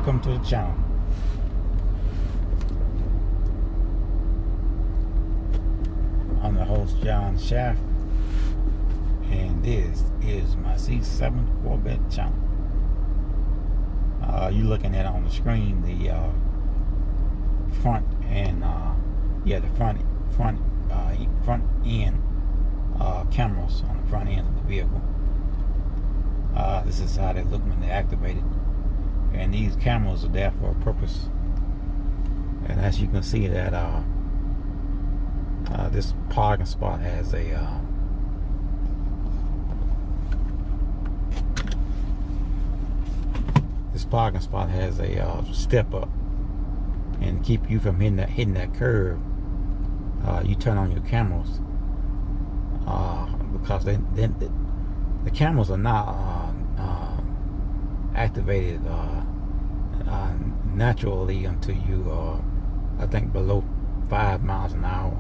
welcome to the channel. I'm the host, John Shaft, and this is my C7 Corvette channel. You're looking at on the screen the front and the front end cameras on the front end of the vehicle. This is how they look when they're activated, and these cameras are there for a purpose. And as you can see, that this parking spot has a step up, and keep you from hitting that curve. You turn on your cameras because the cameras are not activated naturally until you I think below 5 miles an hour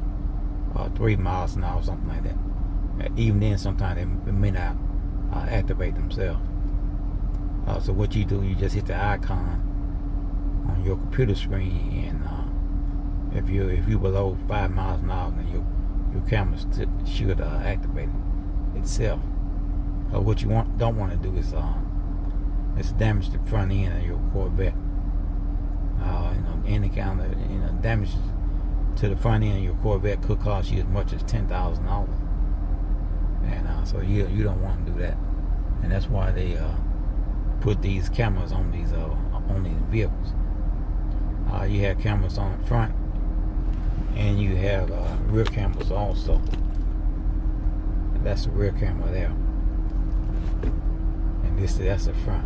or 3 miles an hour, something like that. Even then, sometimes they may not activate themselves. So what you do, you just hit the icon on your computer screen, and if you're below 5 miles an hour, then your camera should activate itself. What you don't want to do is damage the front end of your Corvette. Any kind of damage to the front end of your Corvette could cost you as much as $10,000, and so you don't want to do that. And that's why they put these cameras on these vehicles. You have cameras on the front, and you have rear cameras also. And that's the rear camera there, and that's the front.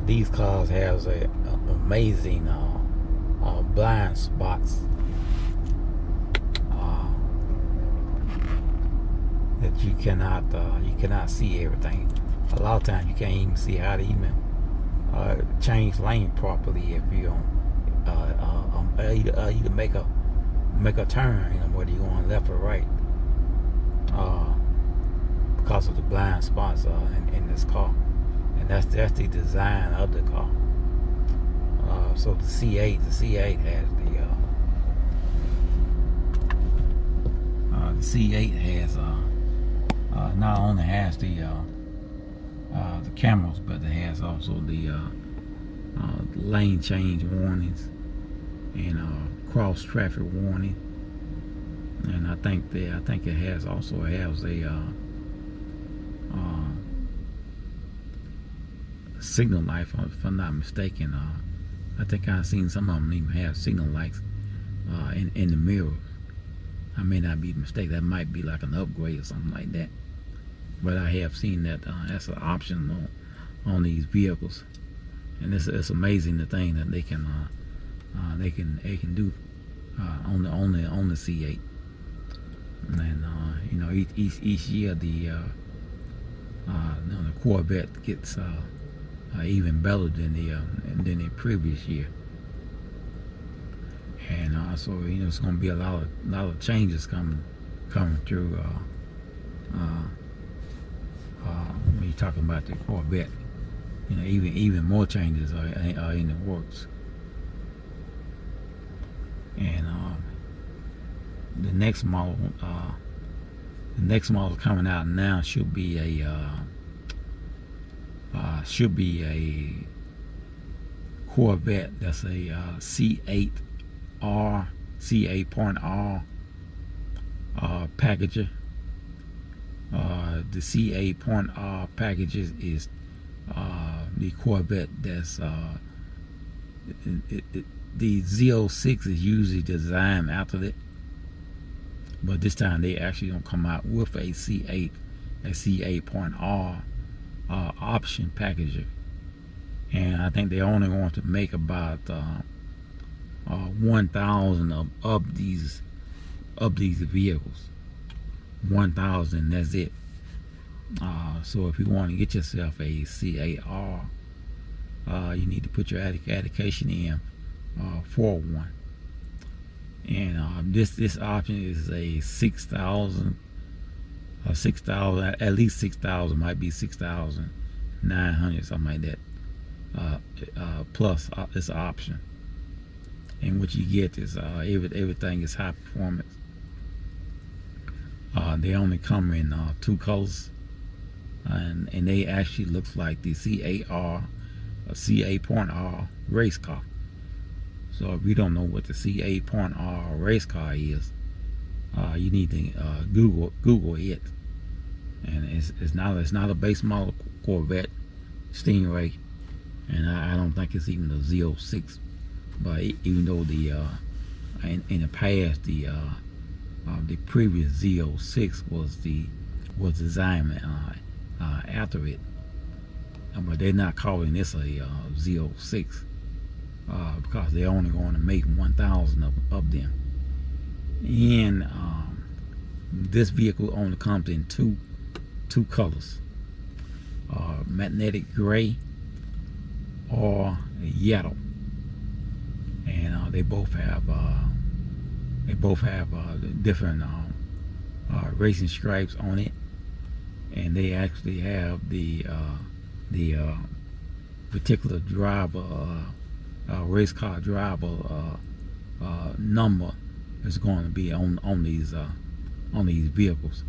These cars have amazing blind spots that you cannot see everything. A lot of times you can't even see how to even change lane properly if you don't either make a turn, whether you're going left or right, because of the blind spots in this car. And that's the design of the car. So the C8 has not only has the cameras, but it has also the lane change warnings and cross traffic warning. And I think it also has a signal light, if I'm not mistaken. I think I've seen some of them even have signal lights in the mirrors. I may not be mistaken. That might be like an upgrade or something like that. But I have seen that that's an option on these vehicles, and it's amazing the thing that they can do on the C8. And each year the Corvette gets even better than the previous year. And so it's going to be a lot of changes coming through. When you're talking about the Corvette, even more changes are in the works. And the next model coming out now should be a Corvette that's a C8.R, C8.R packager. The C8.R packages is the Corvette that's the Z06 is usually designed after that, but this time they actually don't come out with a C8.R option packager. And I think they only want to make about 1,000 of these vehicles. 1,000, that's it. So if you want to get yourself a C8R, you need to put your application in for one. And this option is a 6,000, at least 6,000, might be 6,000 900, something like that. Plus, it's an option. And what you get is everything is high performance. They only come in 2 colors, and they actually look like the C8.R, C8.R race car. So if you don't know what the C8.R race car is, you need to Google it. And it's not a base model Corvette Stingray, and I don't think it's even a Z06. But even though the in the past the previous Z06 was designed after it, but they're not calling this a Z06 because they're only going to make 1,000 of them. And this vehicle only comes in two colors, magnetic gray or yellow. And they both have different racing stripes on it, and they actually have the particular driver race car driver number is going to be on these vehicles.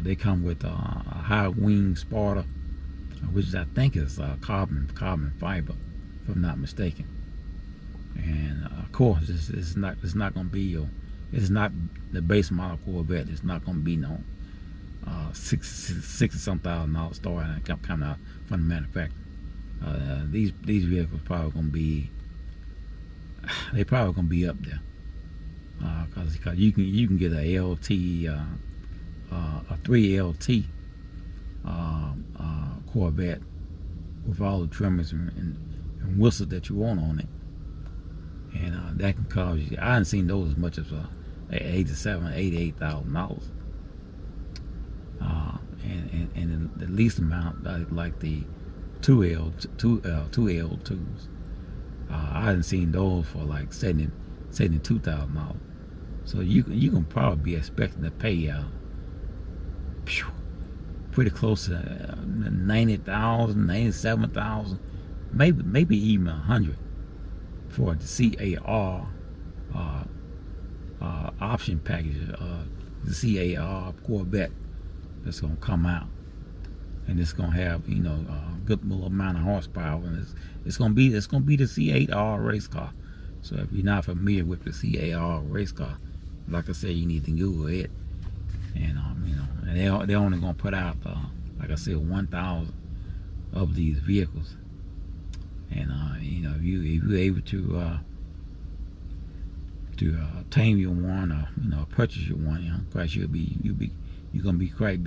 They come with a high wing spotter, which I think is carbon fiber, if I'm not mistaken. And of course, it's not going to be it's not the base model Corvette. It's not going to be no $60,000 starting and come out from the manufacturer. These vehicles probably going to be up there, because you can get a LT a 3LT Corvette with all the trimmers and whistles that you want on it. And that can cost you, I haven't seen those as much as $87,000, $88,000. And the least amount, like the 2L2s, I haven't seen those for like $72,000. So you can probably be expecting to pay pretty close to $90,000, $97,000, maybe even $100 for the C8.R option package, the C8.R Corvette that's gonna come out, and it's gonna have a good little amount of horsepower, and it's gonna be the C8.R race car. So if you're not familiar with the C8.R race car, like I said, you need to Google it. And and they're only gonna put out like I said, 1,000 of these vehicles. And if you're able to tame your one, or purchase your one, quite sure you're gonna be quite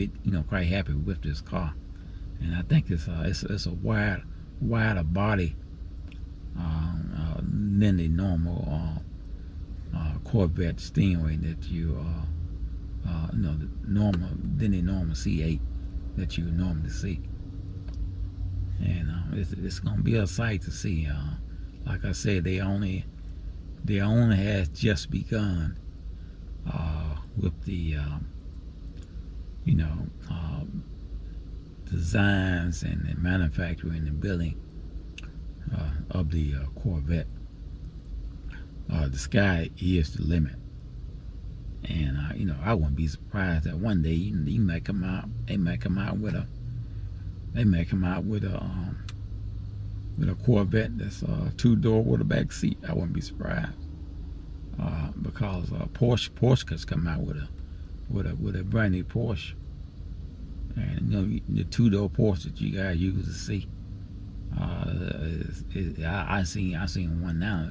happy with this car. And I think it's a wider body than the normal Corvette Stingray that than the normal C8 that you normally see. And it's gonna be a sight to see. Like I said, they only has just begun with the designs and the manufacturing and building of the Corvette. The sky is the limit, and I wouldn't be surprised that one day they might come out with a Corvette that's 2-door with a back seat. I wouldn't be surprised, because Porsche could come out with a brand new Porsche, and the 2-door Porsche that you guys usually see. I seen one now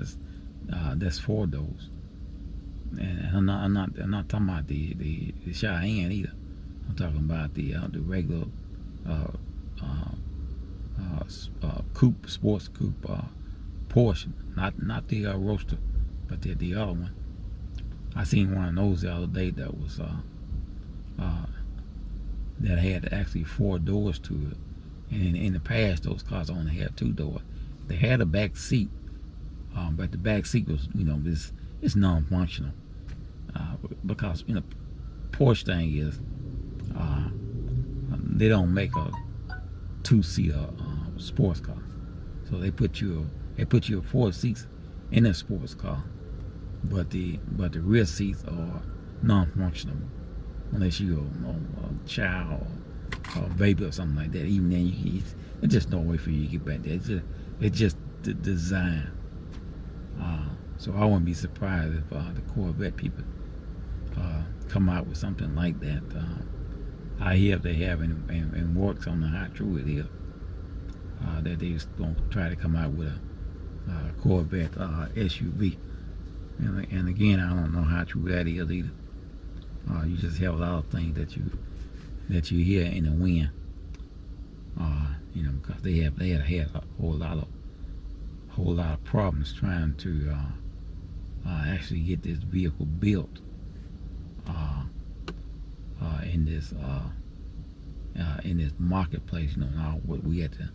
that's 4 doors, and I'm not talking about the Cheyenne either. I'm talking about the regular coupe, sports coupe Porsche, not the Roadster, but the other one. I seen one of those the other day that was that had actually 4 doors to it. And in the past, those cars only had 2 doors. They had a back seat, but the back seat was it's non-functional, because Porsche thing is they don't make two-seater sports car. So they put you 4 seats in a sports car, but the rear seats are non-functional unless you're a child or a baby or something like that. Even then, it's just no way for you to get back there. It's just the design. So I wouldn't be surprised if the Corvette people come out with something like that. I hear they have in works on how true it is. That they're going to try to come out with a Corvette SUV. And again, I don't know how true that is either. You just have a lot of things that you hear in the wind. Because they had a whole lot of problems trying to actually get this vehicle built in this marketplace. All what we had to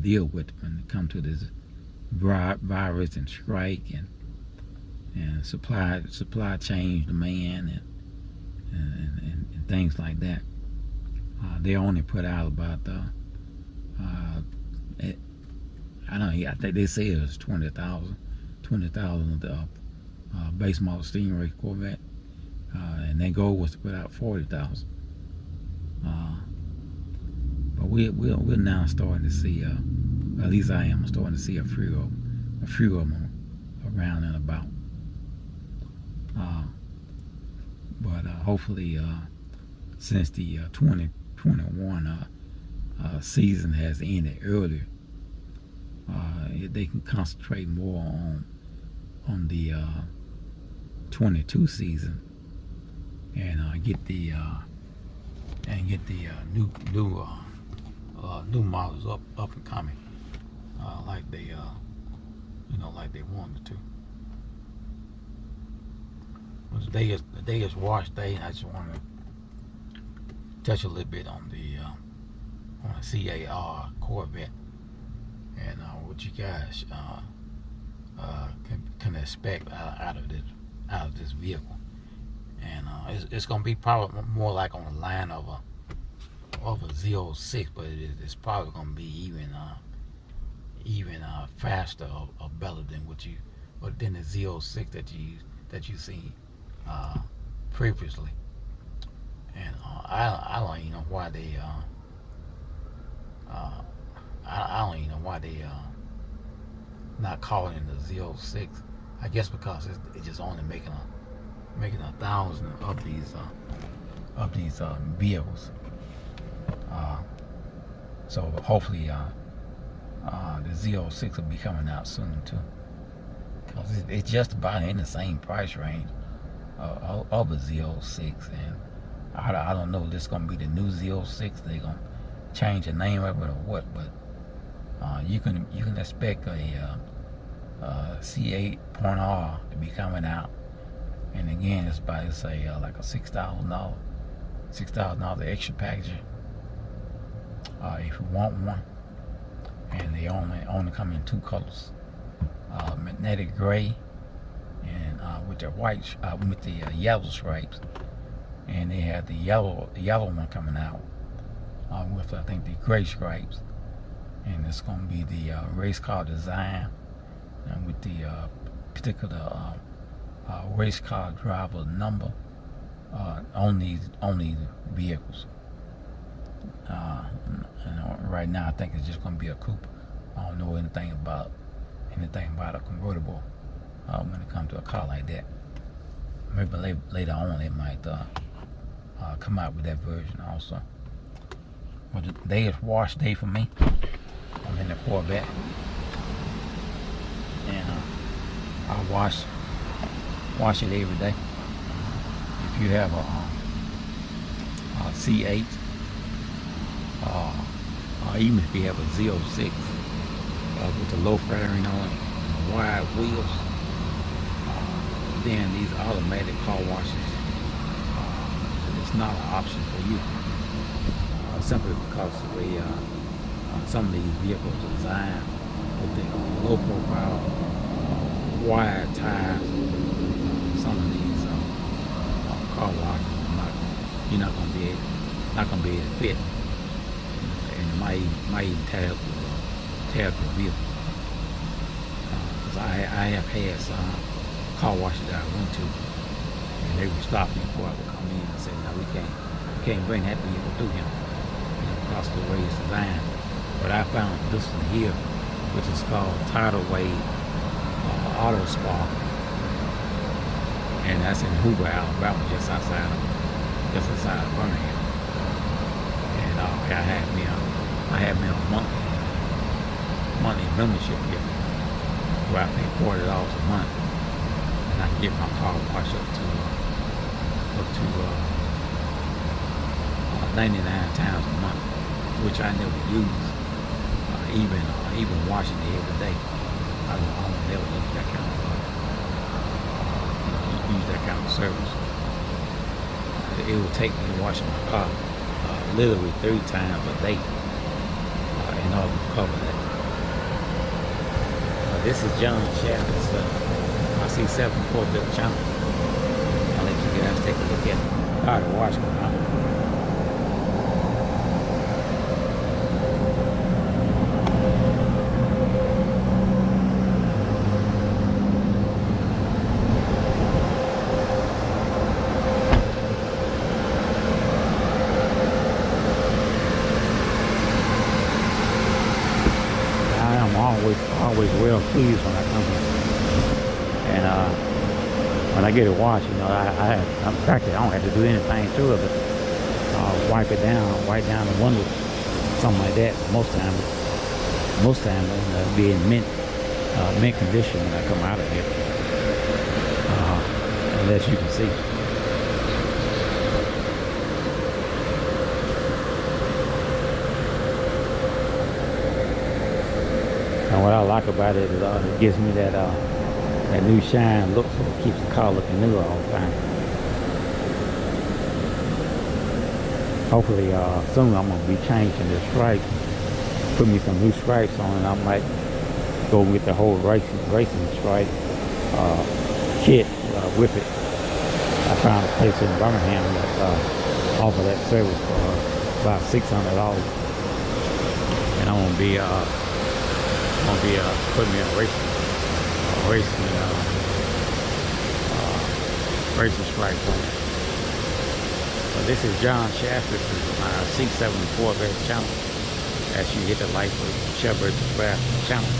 deal with when it comes to this virus and strike and supply chain demand and things like that. They only put out about I think they say it was 20,000 of the base model stingray Corvette, and their goal was to put out 40,000. But we're now starting to see, at least I am starting to see a few of them around and about. But hopefully, since the 2021 season has ended earlier, they can concentrate more on the 22 season and get the new models up and coming, like they like they wanted to. Well, today is wash day, and I just want to touch a little bit on the C8.R Corvette and what you guys can expect out of this vehicle. And it's going to be probably more like on the line of a Z06, but it's probably going to be even faster or better than the Z06 that you seen previously. And I don't even know why they I don't even know why they not calling it the Z06. I guess because it's just only making 1,000 of these vehicles. So hopefully the Z06 will be coming out soon too, because it's just about in the same price range of a Z06. And I don't know if this is going to be the new Z06. They're going to change the name of it or what, but you can expect a C8.R to be coming out. And again, it's about like a $6,000 extra package if you want one. And they only come in 2 colors: magnetic gray and with the white with the yellow stripes. And they have the yellow one coming out with, I think, the gray stripes. And it's going to be the race car design and with the particular race car driver number on these vehicles. And right now, I think it's just going to be a coupe. I don't know anything about a convertible when it comes to a car like that. Maybe later on they might come out with that version also. But today is wash day for me. I'm in the Corvette, and I wash it every day. If you have a C8, or even if you have a Z06 with the low fairing on it and the wide wheels, then these automatic car washes, it's not an option for you, simply because the way some of these vehicles are designed with the low profile, wide tires. Some of these car washes you're not going to be able to fit in the might even tab the wheel. Cause I have had some car washes that I went to, and they would stop me before I would come in and say, no, we can't bring that vehicle through here, because of the way it's designed. But I found this one here, which is called Tidal Wave Auto Spa, and that's in Hoover, Alabama, just outside of Birmingham. And I had me a monthly membership here, where I pay $40 a month, and I can get my car washed up to 99 times a month, which I never use. Even washing it every day, I don't never use that kind of service. It would take me washing my car literally 3 times a day in order to cover that. This is John Shaft's C7 Corvette channel. I'll let you guys take a look at how to wash them out. Always well pleased when I come here, and when I get it washed, I'm practically, I don't have to do anything to it, but wipe down the windows, something like that. Most time it'll be in mint condition when I come out of here, unless you can see. And what I like about it is it gives me that new shine look, so it keeps the car looking new all the time. Hopefully soon I'm going to be changing the stripes, put me some new stripes on, and I might go with the whole racing stripe kit with it. I found a place in Birmingham that offer that service for about $600, and I'm going to be putting me a racing stripes on it. So this is John Shaft. This is my C7 Corvette channel. As you hit the like for Chevy subscribe to the channel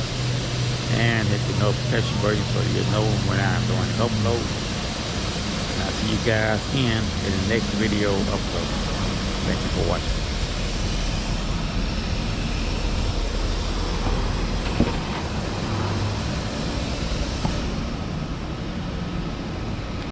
and hit the notification button so you know when I'm doing an upload. And I'll see you guys in the next video upload. Thank you for watching.